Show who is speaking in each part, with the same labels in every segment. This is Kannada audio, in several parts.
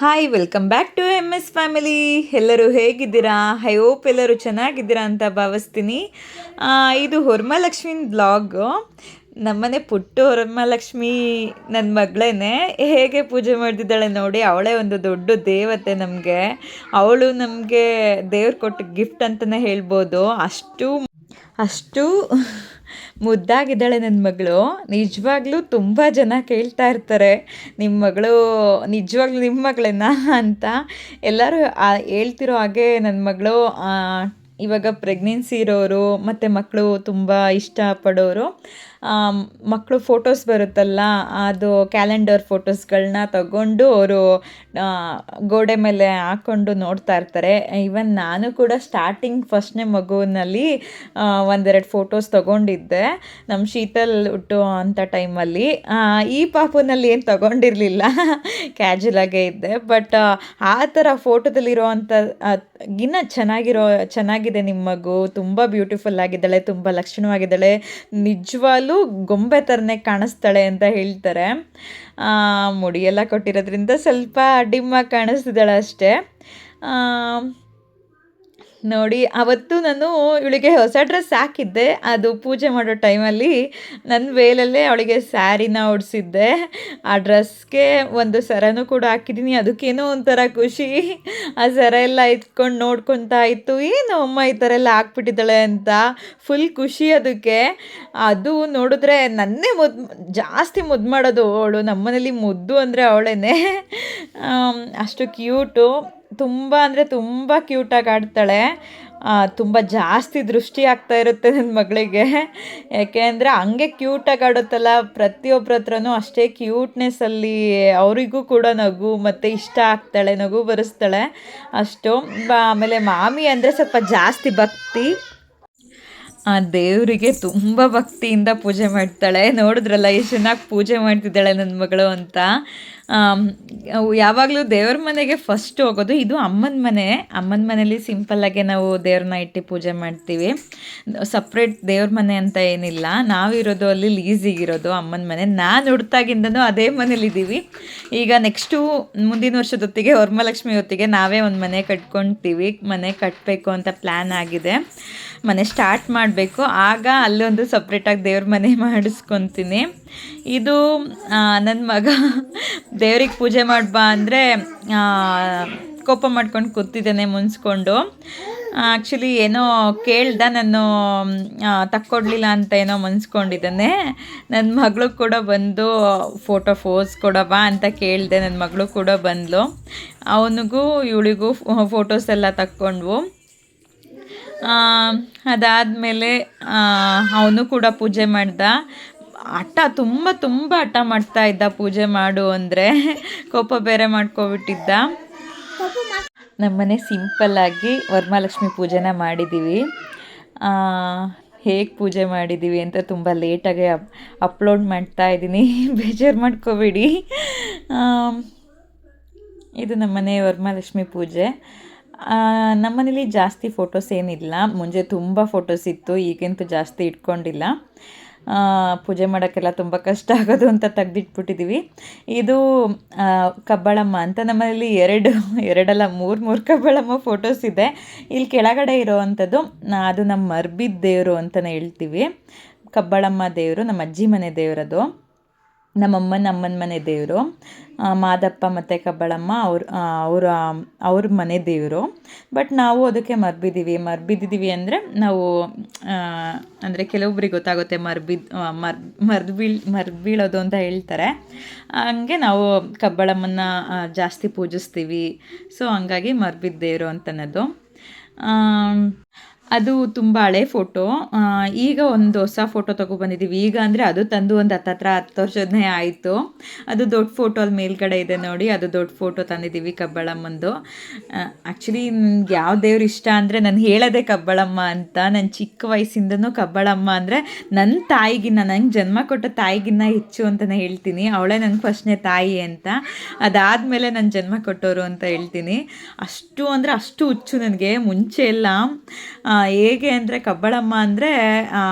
Speaker 1: Hi welcome back to M S family. ಎಲ್ಲರೂ ಹೇಗಿದ್ದೀರಾ? ಐ ಹೋಪ್ ಎಲ್ಲರೂ ಚೆನ್ನಾಗಿದ್ದೀರಾ ಅಂತ ಭಾವಿಸ್ತೀನಿ. ಇದು ವರಮಹಾಲಕ್ಷ್ಮಿ ಬ್ಲಾಗು. ನಮ್ಮನೆ ಪುಟ್ಟು ವರಮಹಾಲಕ್ಷ್ಮಿ ನನ್ನ ಮಗಳೇನೆ ಹೇಗೆ ಪೂಜೆ ಮಾಡ್ತಿದ್ದಾಳೆ ನೋಡಿ. ಅವಳೇ ಒಂದು ದೊಡ್ಡ ದೇವತೆ ನಮಗೆ. ಅವಳು ನಮಗೆ ದೇವ್ರು ಕೊಟ್ಟ ಗಿಫ್ಟ್ ಅಂತಲೇ ಹೇಳ್ಬೋದು. ಅಷ್ಟು ಮುದ್ದಾಗಿದ್ದಾಳೆ ನನ್ನ ಮಗಳು. ನಿಜವಾಗ್ಲೂ ತುಂಬ ಜನ ಕೇಳ್ತಾ ಇರ್ತಾರೆ, ನಿಮ್ಮ ಮಗಳು ನಿಜವಾಗ್ಲೂ ನಿಮ್ಮ ಮಗಳೇನಾ ಅಂತ. ಎಲ್ಲರೂ ಹೇಳ್ತಿರೋ ಹಾಗೆ ನನ್ನ ಮಗಳು ಇವಾಗ ಪ್ರೆಗ್ನೆನ್ಸಿ ಇರೋರು ಮತ್ತು ಮಕ್ಕಳು ತುಂಬ ಇಷ್ಟಪಡೋರು ಮಕ್ಕಳು ಫೋಟೋಸ್ ಬರುತ್ತಲ್ಲ, ಅದು ಕ್ಯಾಲೆಂಡರ್ ಫೋಟೋಸ್ಗಳನ್ನ ತಗೊಂಡು ಅವರು ಗೋಡೆ ಮೇಲೆ ಹಾಕ್ಕೊಂಡು ನೋಡ್ತಾ ಇರ್ತಾರೆ. ಈವನ್ ನಾನು ಕೂಡ ಸ್ಟಾರ್ಟಿಂಗ್ ಫಸ್ಟ್ನೇ ಮಗುವಿನಲ್ಲಿ ಒಂದೆರಡು ಫೋಟೋಸ್ ತೊಗೊಂಡಿದ್ದೆ, ನಮ್ಮ ಶೀತಲ್ ಹುಟ್ಟು ಅಂಥ ಟೈಮಲ್ಲಿ. ಈ ಪಾಪುನಲ್ಲಿ ಏನು ತೊಗೊಂಡಿರಲಿಲ್ಲ, ಕ್ಯಾಜುಲಾಗೇ ಇದ್ದೆ. ಬಟ್ ಆ ಥರ ಫೋಟೋದಲ್ಲಿರೋ ಅಂಥ ಚೆನ್ನಾಗಿದೆ ನಿಮ್ಮ ಮಗು, ತುಂಬ ಬ್ಯೂಟಿಫುಲ್ ಆಗಿದ್ದಾಳೆ, ತುಂಬ ಲಕ್ಷಣವಾಗಿದ್ದಾಳೆ, ನಿಜವಾಗ್ಲೂ ಗೊಂಬೆ ಥರನೇ ಕಾಣಿಸ್ತಾಳೆ ಅಂತ ಹೇಳ್ತಾರೆ. ಮುಡಿಯೆಲ್ಲ ಕೊಟ್ಟಿರೋದ್ರಿಂದ ಸ್ವಲ್ಪ ಡಿಮ್ಮಾಗಿ ಕಾಣಿಸ್ತಿದ್ದಾಳೆ ಅಷ್ಟೇ. ನೋಡಿ, ಅವತ್ತು ನಾನು ಇವಳಿಗೆ ಹೊಸ ಡ್ರೆಸ್ ಹಾಕಿದ್ದೆ. ಅದು ಪೂಜೆ ಮಾಡೋ ಟೈಮಲ್ಲಿ ನನ್ನ ವೇಲಲ್ಲೇ ಅವಳಿಗೆ ಸ್ಯಾರಿನ ಉಡಿಸಿದ್ದೆ. ಆ ಡ್ರೆಸ್ಗೆ ಒಂದು ಸರನೂ ಕೂಡ ಹಾಕಿದ್ದೀನಿ. ಅದಕ್ಕೇನೋ ಒಂಥರ ಖುಷಿ. ಆ ಸರ ಎಲ್ಲ ಎತ್ಕೊಂಡು ನೋಡ್ಕೊತಾ ಇತ್ತು, ಏನು ಅಮ್ಮ ಈ ಥರ ಎಲ್ಲ ಹಾಕ್ಬಿಟ್ಟಿದ್ದಾಳೆ ಅಂತ ಫುಲ್ ಖುಷಿ ಅದಕ್ಕೆ. ಅದು ನೋಡಿದ್ರೆ ನನ್ನೇ ಜಾಸ್ತಿ ಮುದ್ದು ಮಾಡೋದು ಅವಳು. ನಮ್ಮನೇಲಿ ಮುದ್ದು ಅಂದರೆ ಅವಳೇನೆ. ಅಷ್ಟು ಕ್ಯೂಟು, ತುಂಬ ಅಂದರೆ ತುಂಬ ಕ್ಯೂಟಾಗಿ ಆಡ್ತಾಳೆ. ತುಂಬ ಜಾಸ್ತಿ ದೃಷ್ಟಿ ಆಗ್ತಾ ಇರುತ್ತೆ ನನ್ನ ಮಗಳಿಗೆ. ಯಾಕೆ ಅಂದರೆ ಹಂಗೆ ಕ್ಯೂಟಾಗಿ ಆಡುತ್ತಲ್ಲ, ಪ್ರತಿಯೊಬ್ಬರ ಹತ್ರನೂ ಅಷ್ಟೇ ಕ್ಯೂಟ್ನೆಸ್ಸಲ್ಲಿ ಅವರಿಗೂ ಕೂಡ ನಗು ಮತ್ತು ಇಷ್ಟ ಆಗ್ತಾಳೆ, ನಗು ಬರೆಸ್ತಾಳೆ ಅಷ್ಟು. ಆಮೇಲೆ ಮಾಮಿ ಅಂದರೆ ಸ್ವಲ್ಪ ಜಾಸ್ತಿ ಭಕ್ತಿ. ಆ ದೇವರಿಗೆ ತುಂಬ ಭಕ್ತಿಯಿಂದ ಪೂಜೆ ಮಾಡ್ತಾಳೆ. ನೋಡಿದ್ರಲ್ಲ ಎಷ್ಟು ಚೆನ್ನಾಗಿ ಪೂಜೆ ಮಾಡ್ತಿದ್ದಾಳೆ ನನ್ನ ಮಗಳು ಅಂತ. ಯಾವಾಗಲೂ ದೇವ್ರ ಮನೆಗೆ ಫಸ್ಟ್ ಹೋಗೋದು. ಇದು ಅಮ್ಮನ ಮನೆ. ಅಮ್ಮನ ಮನೇಲಿ ಸಿಂಪಲ್ಲಾಗೆ ನಾವು ದೇವ್ರನ್ನ ಇಟ್ಟು ಪೂಜೆ ಮಾಡ್ತೀವಿ. ಸಪ್ರೇಟ್ ದೇವ್ರ ಮನೆ ಅಂತ ಏನಿಲ್ಲ. ನಾವಿರೋದು ಅಲ್ಲಿ ಲೀಸಿಗಿರೋದು ಅಮ್ಮನ ಮನೆ. ನಾನು ಹುಡ್ತಾಗಿಂದನೂ ಅದೇ ಮನೇಲಿದ್ದೀವಿ. ಈಗ ನೆಕ್ಸ್ಟು ಮುಂದಿನ ವರ್ಷದ ಹೊತ್ತಿಗೆ, ವರಮಹಾಲಕ್ಷ್ಮಿ ಹೊತ್ತಿಗೆ ನಾವೇ ಒಂದು ಮನೆ ಕಟ್ಕೊಳ್ತೀವಿ. ಮನೆ ಕಟ್ಟಬೇಕು ಅಂತ ಪ್ಲ್ಯಾನ್ ಆಗಿದೆ. ಮನೆ ಸ್ಟಾರ್ಟ್ ಮಾಡಬೇಕು, ಆಗ ಅಲ್ಲೊಂದು ಸಪ್ರೇಟಾಗಿ ದೇವ್ರ ಮನೆ ಮಾಡಿಸ್ಕೊತೀನಿ. ಇದು ನನ್ನ ಮಗ ದೇವ್ರಿಗೆ ಪೂಜೆ ಮಾಡ್ಬಾ ಅಂದರೆ ಕೋಪ ಮಾಡ್ಕೊಂಡು ಕೂತಿದ್ದಾನೆ ಮುನ್ಸ್ಕೊಂಡು. ಆ್ಯಕ್ಚುಲಿ ಏನೋ ಕೇಳ್ದ, ನಾನು ತಕ್ಕೊಡ್ಲಿಲ್ಲ ಅಂತ ಏನೋ ಮುನ್ಸ್ಕೊಂಡಿದ್ದಾನೆ. ನನ್ನ ಮಗಳು ಕೂಡ ಬಂದು ಫೋಟೋ ಫೋಸ್ ಕೊಡಬಾ ಅಂತ ಕೇಳಿದೆ. ನನ್ನ ಮಗಳು ಕೂಡ ಬಂದಳು. ಅವನಿಗೂ ಇವಳಿಗೂ ಫೋಟೋಸ್ ಎಲ್ಲ ತಕ್ಕೊಂಡ್ವು. ಅದಾದಮೇಲೆ ಅವನು ಕೂಡ ಪೂಜೆ ಮಾಡ್ದ. ತುಂಬ ಹಠ ಮಾಡ್ತಾ ಇದ್ದ ಪೂಜೆ ಮಾಡು ಅಂದರೆ. ಕೋಪ ಬೇರೆ ಮಾಡ್ಕೊಬಿಟ್ಟಿದ್ದ. ನಮ್ಮನೆ ಸಿಂಪಲ್ಲಾಗಿ ವರಮಹಾಲಕ್ಷ್ಮಿ ಪೂಜೆನ ಮಾಡಿದ್ದೀವಿ. ಹೇಗೆ ಪೂಜೆ ಮಾಡಿದ್ದೀವಿ ಅಂತ ತುಂಬ ಲೇಟಾಗಿ ಅಪ್ಲೋಡ್ ಮಾಡ್ತಾ ಇದ್ದೀನಿ, ಬೇಜಾರು ಮಾಡ್ಕೋಬೇಡಿ. ಇದು ನಮ್ಮನೆ ವರಮಹಾಲಕ್ಷ್ಮಿ ಪೂಜೆ. ನಮ್ಮನೇಲಿ ಜಾಸ್ತಿ ಫೋಟೋಸ್ ಏನಿಲ್ಲ. ಮುಂಚೆ ತುಂಬ ಫೋಟೋಸ್ ಇತ್ತು, ಈಗಂತೂ ಜಾಸ್ತಿ ಇಟ್ಕೊಂಡಿಲ್ಲ. ಪೂಜೆ ಮಾಡೋಕ್ಕೆಲ್ಲ ತುಂಬ ಕಷ್ಟ ಆಗೋದು ಅಂತ ತೆಗ್ದಿಟ್ಬಿಟ್ಟಿದ್ದೀವಿ. ಇದು ಕಬ್ಬಾಳಮ್ಮ ಅಂತ. ನಮ್ಮನೇಲಿ ಎರಡಲ್ಲ ಮೂರು ಕಬ್ಬಾಳಮ್ಮ ಫೋಟೋಸ್ ಇದೆ. ಇಲ್ಲಿ ಕೆಳಗಡೆ ಇರೋವಂಥದ್ದು ಅದು ನಮ್ಮ ಮರ್ಬಿದ ದೇವರು ಅಂತಲೇ ಹೇಳ್ತೀವಿ. ಕಬ್ಬಾಳಮ್ಮ ದೇವರು ನಮ್ಮ ಅಜ್ಜಿ ಮನೆ ದೇವರದು. ಅಮ್ಮನ ಮನೆ ದೇವರು ಮಾದಪ್ಪ ಮತ್ತು ಕಬ್ಬಾಳಮ್ಮ ಅವ್ರ ಮನೆ ದೇವರು. ಬಟ್ ನಾವು ಅದಕ್ಕೆ ಮರ್ಬಿದ್ದೀವಿ ಅಂದರೆ ನಾವು ಅಂದರೆ ಕೆಲವೊಬ್ರಿಗೆ ಗೊತ್ತಾಗುತ್ತೆ ಮರ್ಬೀಳೋದು ಅಂತ ಹೇಳ್ತಾರೆ. ಹಂಗೆ ನಾವು ಕಬ್ಬಾಳಮ್ಮನ ಜಾಸ್ತಿ ಪೂಜಿಸ್ತೀವಿ. ಸೊ ಹಂಗಾಗಿ ಮರ್ಬಿದ ದೇವರು ಅಂತನದು. ಅದು ತುಂಬ ಹಳೆ ಫೋಟೋ. ಈಗ ಒಂದು ಹೊಸ ಫೋಟೋ ತೊಗೊಬಂದಿದ್ದೀವಿ. ಈಗ ಅಂದರೆ ಅದು ತಂದು ಒಂದು 10 ವರ್ಷನೇ ಆಯಿತು. ಅದು ದೊಡ್ಡ ಫೋಟೋ ಅಲ್ಲಿ ಮೇಲ್ಗಡೆ ಇದೆ ನೋಡಿ, ಅದು ದೊಡ್ಡ ಫೋಟೋ ತಂದಿದ್ದೀವಿ ಕಬ್ಬಾಳಮ್ಮಂದು. ಆ್ಯಕ್ಚುಲಿ ನನಗೆ ಯಾವ ದೇವ್ರು ಇಷ್ಟ ಅಂದರೆ, ನಾನು ಹೇಳೋದೇ ಕಬ್ಬಾಳಮ್ಮ ಅಂತ. ನನ್ನ ಚಿಕ್ಕ ವಯಸ್ಸಿಂದನೂ ಕಬ್ಬಾಳಮ್ಮ ಅಂದರೆ ನನ್ನ ತಾಯಿಗಿನ್ನ, ನಂಗೆ ಜನ್ಮ ಕೊಟ್ಟ ತಾಯಿಗಿನ್ನ ಹೆಚ್ಚು ಅಂತಲೇ ಹೇಳ್ತೀನಿ. ಅವಳೇ ನನಗೆ ಫಸ್ಟ್ನೇ ತಾಯಿ ಅಂತ. ಅದಾದಮೇಲೆ ನನ್ನ ಜನ್ಮ ಕೊಟ್ಟವರು ಅಂತ ಹೇಳ್ತೀನಿ. ಅಷ್ಟು ಅಂದರೆ ಅಷ್ಟು ಹುಚ್ಚು ನನಗೆ. ಮುಂಚೆ ಎಲ್ಲ ಹೇಗೆ ಅಂದರೆ ಕಬ್ಬಳಮ್ಮ ಅಂದರೆ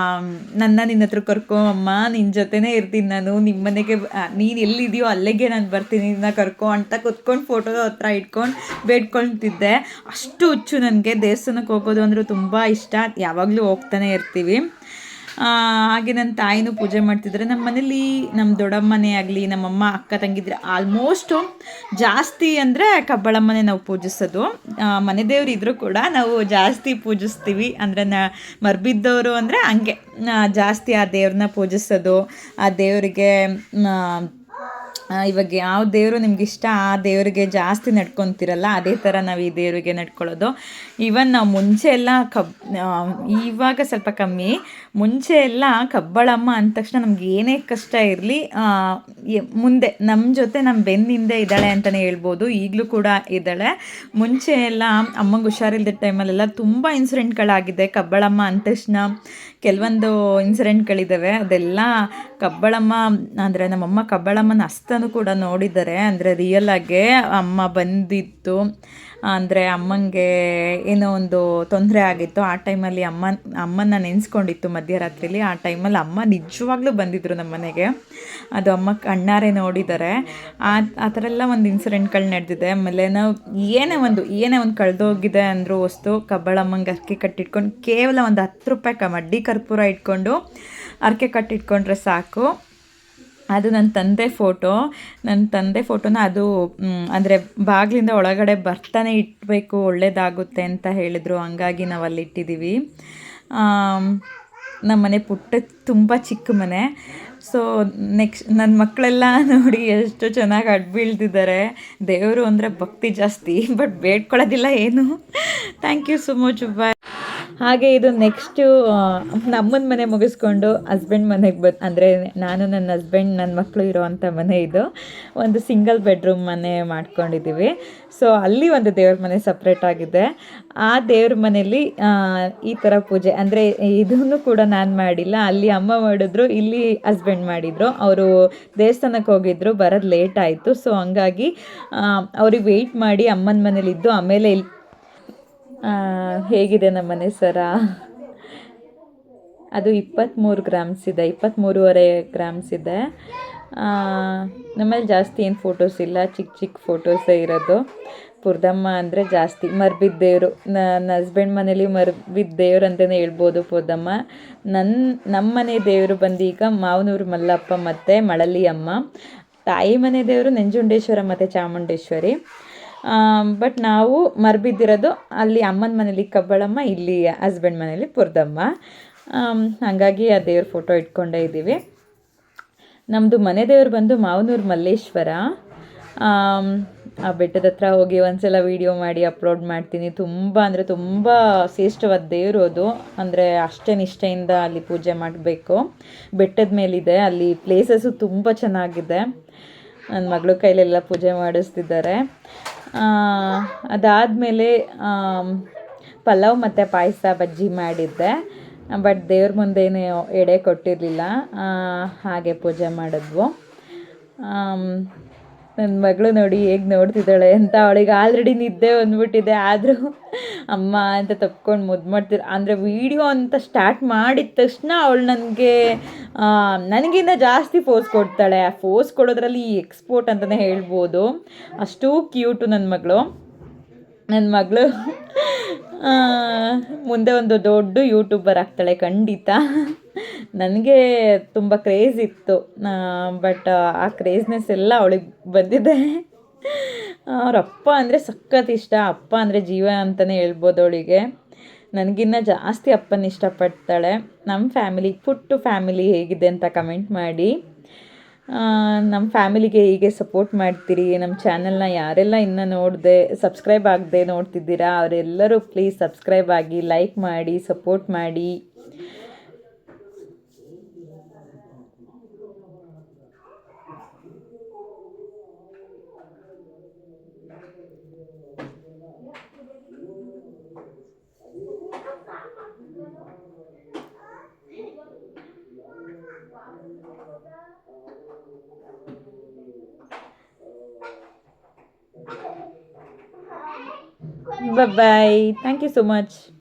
Speaker 1: ನನ್ನ ನಿನ್ನ ಹತ್ರ ಕರ್ಕೊ ಅಮ್ಮ, ನಿನ್ನ ಜೊತೆನೇ ಇರ್ತೀನಿ ನಾನು, ನಿಮ್ಮ ಮನೆಗೆ ನೀನು ಎಲ್ಲಿದೆಯೋ ಅಲ್ಲಿಗೆ ನಾನು ಬರ್ತೀನಿ, ನಿನ್ನ ಕರ್ಕೊ ಅಂತ ಕುತ್ಕೊಂಡು ಫೋಟೋ ಹತ್ರ ಇಟ್ಕೊಂಡು ಬೇಡ್ಕೊಳ್ತಿದ್ದೆ. ಅಷ್ಟು ಹುಚ್ಚು ನನಗೆ. ದೇವಸ್ಥಾನಕ್ಕೆ ಹೋಗೋದು ಅಂದರೂ ತುಂಬ ಇಷ್ಟ, ಯಾವಾಗಲೂ ಹೋಗ್ತಾನೆ ಇರ್ತೀವಿ. ಹಾಗೆ ನನ್ನ ತಾಯಿನೂ ಪೂಜೆ ಮಾಡ್ತಿದ್ರೆ. ನಮ್ಮ ಮನೇಲಿ ನಮ್ಮ ದೊಡ್ಡಮ್ಮನೇ ಆಗಲಿ, ನಮ್ಮಮ್ಮ ಅಕ್ಕ ತಂಗಿದ್ರೆ ಆಲ್ಮೋಸ್ಟು ಜಾಸ್ತಿ ಅಂದರೆ ಕಬ್ಬಳಮ್ಮನೇ ನಾವು ಪೂಜಿಸೋದು. ಮನೆ ದೇವ್ರು ಇದ್ದರೂ ಕೂಡ ನಾವು ಜಾಸ್ತಿ ಪೂಜಿಸ್ತೀವಿ. ಅಂದರೆ ಮರ್ಬಿದ್ದವರು ಅಂದರೆ ಹಂಗೆ ಜಾಸ್ತಿ ಆ ದೇವ್ರನ್ನ ಪೂಜಿಸೋದು. ಆ ದೇವರಿಗೆ ಇವಾಗ ಯಾವ ದೇವರು ನಿಮ್ಗೆ ಇಷ್ಟ ಆ ದೇವರಿಗೆ ಜಾಸ್ತಿ ನಡ್ಕೊತಿರಲ್ಲ, ಅದೇ ಥರ ನಾವು ಈ ದೇವರಿಗೆ ನಡ್ಕೊಳ್ಳೋದು. ಈವನ್ ನಾವು ಮುಂಚೆ ಎಲ್ಲ ಇವಾಗ ಸ್ವಲ್ಪ ಕಮ್ಮಿ, ಮುಂಚೆ ಎಲ್ಲ ಕಬ್ಬಳಮ್ಮ ಅಂದ ತಕ್ಷಣ ನಮ್ಗೆ ಏನೇ ಕಷ್ಟ ಇರಲಿ ಮುಂದೆ ನಮ್ಮ ಜೊತೆ ನಮ್ಮ ಬೆನ್ನಿಂದೆ ಇದ್ದಾಳೆ ಅಂತಲೇ ಹೇಳ್ಬೋದು. ಈಗಲೂ ಕೂಡ ಇದ್ದಾಳೆ. ಮುಂಚೆ ಎಲ್ಲ ಅಮ್ಮಂಗೆ ಹುಷಾರಿಲ್ಲದ ಟೈಮಲ್ಲೆಲ್ಲ ತುಂಬ ಇನ್ಸಿಡೆಂಟ್ಗಳಾಗಿದೆ. ಕಬ್ಬಳಮ್ಮ ಅಂದ ತಕ್ಷಣ ಕೆಲವೊಂದು ಇನ್ಸಿಡೆಂಟ್ಗಳಿದ್ದಾವೆ. ಅದೆಲ್ಲ ಕಬ್ಬಳಮ್ಮ ಅಂದರೆ ನಮ್ಮಮ್ಮ ಕಬ್ಬಳಮ್ಮನ ಹಸ್ತನೂ ಕೂಡ ನೋಡಿದ್ದಾರೆ. ಅಂದರೆ ರಿಯಲಾಗೆ ಅಮ್ಮ ಬಂದಿತ್ತು ಅಂದರೆ ಅಮ್ಮಂಗೆ ಏನೋ ಒಂದು ತೊಂದರೆ ಆಗಿತ್ತು. ಆ ಟೈಮಲ್ಲಿ ಅಮ್ಮನ ನೆನೆಸ್ಕೊಂಡಿತ್ತು ಮಧ್ಯರಾತ್ರಿಲಿ. ಆ ಟೈಮಲ್ಲಿ ಅಮ್ಮ ನಿಜವಾಗ್ಲೂ ಬಂದಿದ್ದರು ನಮ್ಮ ಮನೆಗೆ. ಅದು ಅಮ್ಮ ಕಣ್ಣಾರೆ ನೋಡಿದ್ದಾರೆ. ಆ ಥರ ಎಲ್ಲ ಒಂದು ಇನ್ಸಿಡೆಂಟ್ಗಳು ನಡೆದಿದೆ. ಆಮೇಲೆ ನಾವು ಏನೇ ಒಂದು ಕಳೆದೋಗಿದೆ ಅಂದರೂ ವಸ್ತು ಕಬ್ಬಳಮ್ಮಂಗೆ ಅರ್ಕೆ ಕಟ್ಟಿಟ್ಕೊಂಡು ಕೇವಲ ಒಂದು 10 ರೂಪಾಯಿ ಮಡ್ಡಿ ಕರ್ಪೂರ ಇಟ್ಕೊಂಡು ಅರ್ಕೆ ಕಟ್ಟಿಟ್ಕೊಂಡ್ರೆ ಸಾಕು. ಅದು ನನ್ನ ತಂದೆ ಫೋಟೋನ ಅದು ಅಂದರೆ ಬಾಗಿಲಿಂದ ಒಳಗಡೆ ಬರ್ತಾನೆ ಇಟ್ಟಬೇಕು, ಒಳ್ಳೇದಾಗುತ್ತೆ ಅಂತ ಹೇಳಿದರು. ಹಂಗಾಗಿ ನಾವು ಅಲ್ಲಿ ಇಟ್ಟಿದ್ದೀವಿ. ನಮ್ಮ ಮನೆ ತುಂಬ ಚಿಕ್ಕ ಮನೆ. ಸೊ ನೆಕ್ಸ್ಟ್ ನನ್ನ ಮಕ್ಕಳೆಲ್ಲ ನೋಡಿ ಎಷ್ಟು ಚೆನ್ನಾಗಿ ಬೀಳ್ತಿದ್ದಾರೆ. ದೇವರು ಅಂದರೆ ಭಕ್ತಿ ಜಾಸ್ತಿ, ಬಟ್ ಬೇಡ್ಕೊಳ್ಳೋದಿಲ್ಲ ಏನು. Thank you so much. Bye. ಹಾಗೆ ಇದು ನೆಕ್ಸ್ಟು ನಮ್ಮನ ಮನೆ ಮುಗಿಸ್ಕೊಂಡು ಹಸ್ಬೆಂಡ್ ಮನೆಗೆ ಅಂದರೆ ನಾನು ನನ್ನ ಹಸ್ಬೆಂಡ್ ನನ್ನ ಮಕ್ಕಳು ಇರೋವಂಥ ಮನೆ ಇದು. ಒಂದು ಸಿಂಗಲ್ ಬೆಡ್ರೂಮ್ ಮನೆ ಮಾಡ್ಕೊಂಡಿದ್ದೀವಿ. ಸೊ ಅಲ್ಲಿ ಒಂದು ದೇವ್ರ ಮನೆ ಸಪ್ರೇಟ್ ಆಗಿದೆ. ಆ ದೇವ್ರ ಮನೇಲಿ ಈ ಥರ ಪೂಜೆ ಅಂದರೆ ಇದನ್ನು ಕೂಡ ನಾನು ಮಾಡಿಲ್ಲ. ಅಲ್ಲಿ ಅಮ್ಮ ಮಾಡಿದ್ರು, ಇಲ್ಲಿ ಹಸ್ಬೆಂಡ್ ಮಾಡಿದರು. ಅವರು ದೇವಸ್ಥಾನಕ್ಕೆ ಹೋಗಿದ್ರು, ಬರೋದು ಲೇಟ್ ಆಯಿತು. ಸೊ ಹಂಗಾಗಿ ಅವ್ರಿಗೆ ವೆಯ್ಟ್ ಮಾಡಿ ಅಮ್ಮನ ಮನೇಲಿದ್ದು ಆಮೇಲೆ ಇಲ್ಲಿ ಹೇಗಿದೆ ನಮ್ಮ ಮನೆ ಸರ. ಅದು 23 ಗ್ರಾಮ್ಸ್ ಇದೆ, 23.5 ಗ್ರಾಮ್ಸ್ ಇದೆ. ನಮ್ಮಲ್ಲಿ ಜಾಸ್ತಿ ಏನು ಫೋಟೋಸ್ ಇಲ್ಲ, ಚಿಕ್ಕ ಫೋಟೋಸೇ ಇರೋದು. ಪುರ್ದಮ್ಮ ಅಂದರೆ ಜಾಸ್ತಿ ಮರ್ಬಿದ್ದೇವರು. ನನ್ನ ಹಸ್ಬೆಂಡ್ ಮನೇಲಿ ಮರ್ಬಿದ್ದೇವ್ರು ಅಂತಲೇ ಹೇಳ್ಬೋದು ಪುರ್ದಮ್ಮ. ನಮ್ಮ ಮನೆ ದೇವರು ಬಂದು ಈಗ ಮಾವನೂರು ಮಲ್ಲಪ್ಪ ಮತ್ತು ಮಳಲಿ ಅಮ್ಮ. ತಾಯಿ ಮನೆ ದೇವರು ನಂಜುಂಡೇಶ್ವರ ಮತ್ತು ಚಾಮುಂಡೇಶ್ವರಿ. ಬಟ್ ನಾವು ಮರ್ಬಿದ್ದಿರೋದು ಅಲ್ಲಿ ಅಮ್ಮನ ಮನೇಲಿ ಕಬ್ಬಳಮ್ಮ, ಇಲ್ಲಿ ಹಸ್ಬೆಂಡ್ ಮನೇಲಿ ಪುರ್ದಮ್ಮ. ಹಾಗಾಗಿ ಆ ದೇವ್ರ ಫೋಟೋ ಇಟ್ಕೊಂಡೇ ಇದ್ದೀವಿ. ನಮ್ಮದು ಮನೆ ದೇವ್ರು ಬಂದು ಮಾವನೂರು ಮಲ್ಲೇಶ್ವರ. ಆ ಬೆಟ್ಟದ ಹತ್ರ ಹೋಗಿ ಒಂದ್ಸಲ ವೀಡಿಯೋ ಮಾಡಿ ಅಪ್ಲೋಡ್ ಮಾಡ್ತೀನಿ. ತುಂಬ ಅಂದರೆ ತುಂಬ ಶ್ರೇಷ್ಠವಾದ ದೇವರು ಅದು. ಅಂದರೆ ಅಷ್ಟೇ ನಿಷ್ಠೆಯಿಂದ ಅಲ್ಲಿ ಪೂಜೆ ಮಾಡಬೇಕು. ಬೆಟ್ಟದ ಮೇಲಿದೆ, ಅಲ್ಲಿ ಪ್ಲೇಸಸ್ಸು ತುಂಬ ಚೆನ್ನಾಗಿದೆ. ನನ್ನ ಮಗಳ ಕೈಲೆಲ್ಲ ಪೂಜೆ ಮಾಡಿಸ್ತಿದ್ದಾರೆ. ಅದಾದಮೇಲೆ ಪಲಾವ್ ಮತ್ತು ಪಾಯಸ ಬಜ್ಜಿ ಮಾಡಿದ್ದೆ. ಬಟ್ ದೇವ್ರ ಮುಂದೇನು ಎಡೆ ಕೊಟ್ಟಿರಲಿಲ್ಲ, ಹಾಗೆ ಪೂಜೆ ಮಾಡಿದ್ವು. ನನ್ನ ಮಗಳು ನೋಡಿ ಹೇಗೆ ನೋಡ್ತಿದ್ದಾಳೆ ಅಂತ. ಅವಳಿಗೆ ಆಲ್ರೆಡಿ ನಿದ್ದೆ ಬಂದ್ಬಿಟ್ಟಿದೆ, ಆದರೂ ಅಮ್ಮ ಅಂತ ತಪ್ಕೊಂಡು ಮುದ್ದು ಮಾಡ್ತಿದ್ರು. ಅಂದರೆ ವೀಡಿಯೋ ಅಂತ ಸ್ಟಾರ್ಟ್ ಮಾಡಿದ ತಕ್ಷಣ ಅವಳು ನನಗಿಂತ ಜಾಸ್ತಿ ಫೋರ್ಸ್ ಕೊಡ್ತಾಳೆ. ಆ ಫೋರ್ಸ್ ಕೊಡೋದ್ರಲ್ಲಿ ಎಕ್ಸ್ಪೋರ್ಟ್ ಅಂತಲೇ ಹೇಳ್ಬೋದು. ಅಷ್ಟೂ ಕ್ಯೂಟು ನನ್ನ ಮಗಳು. ಮುಂದೆ ಒಂದು ದೊಡ್ಡ ಯೂಟ್ಯೂಬರ್ ಆಗ್ತಾಳೆ ಖಂಡಿತ. ನನಗೆ ತುಂಬ ಕ್ರೇಜ್ ಇತ್ತು, ಬಟ್ ಆ ಕ್ರೇಜ್ನೆಸ್ ಎಲ್ಲ ಅವಳಿಗೆ ಬಂದಿದೆ. ಅವ್ರ ಅಪ್ಪ ಅಂದರೆ ಸಖತ್ ಇಷ್ಟ. ಅಪ್ಪ ಅಂದರೆ ಜೀವ ಅಂತಲೇ ಹೇಳ್ಬೋದು ಅವಳಿಗೆ. ನನಗಿನ್ನ ಜಾಸ್ತಿ ಅಪ್ಪನ ಇಷ್ಟಪಡ್ತಾಳೆ. ನಮ್ಮ ಫ್ಯಾಮಿಲಿ, ಪುಟ್ಟು ಫ್ಯಾಮಿಲಿ ಹೇಗಿದೆ ಅಂತ ಕಮೆಂಟ್ ಮಾಡಿ. ನಮ್ಮ ಫ್ಯಾಮಿಲಿಗೆ ಹೀಗೆ ಸಪೋರ್ಟ್ ಮಾಡ್ತೀರಿ. ನಮ್ಮ ಚಾನಲ್ನ ಯಾರೆಲ್ಲ ಇನ್ನೂ ಸಬ್ಸ್ಕ್ರೈಬ್ ಆಗದೆ ನೋಡ್ತಿದ್ದೀರಾ ಅವರೆಲ್ಲರೂ ಪ್ಲೀಸ್ ಸಬ್ಸ್ಕ್ರೈಬ್ ಆಗಿ, ಲೈಕ್ ಮಾಡಿ, ಸಪೋರ್ಟ್ ಮಾಡಿ. Bye bye. Thank you so much.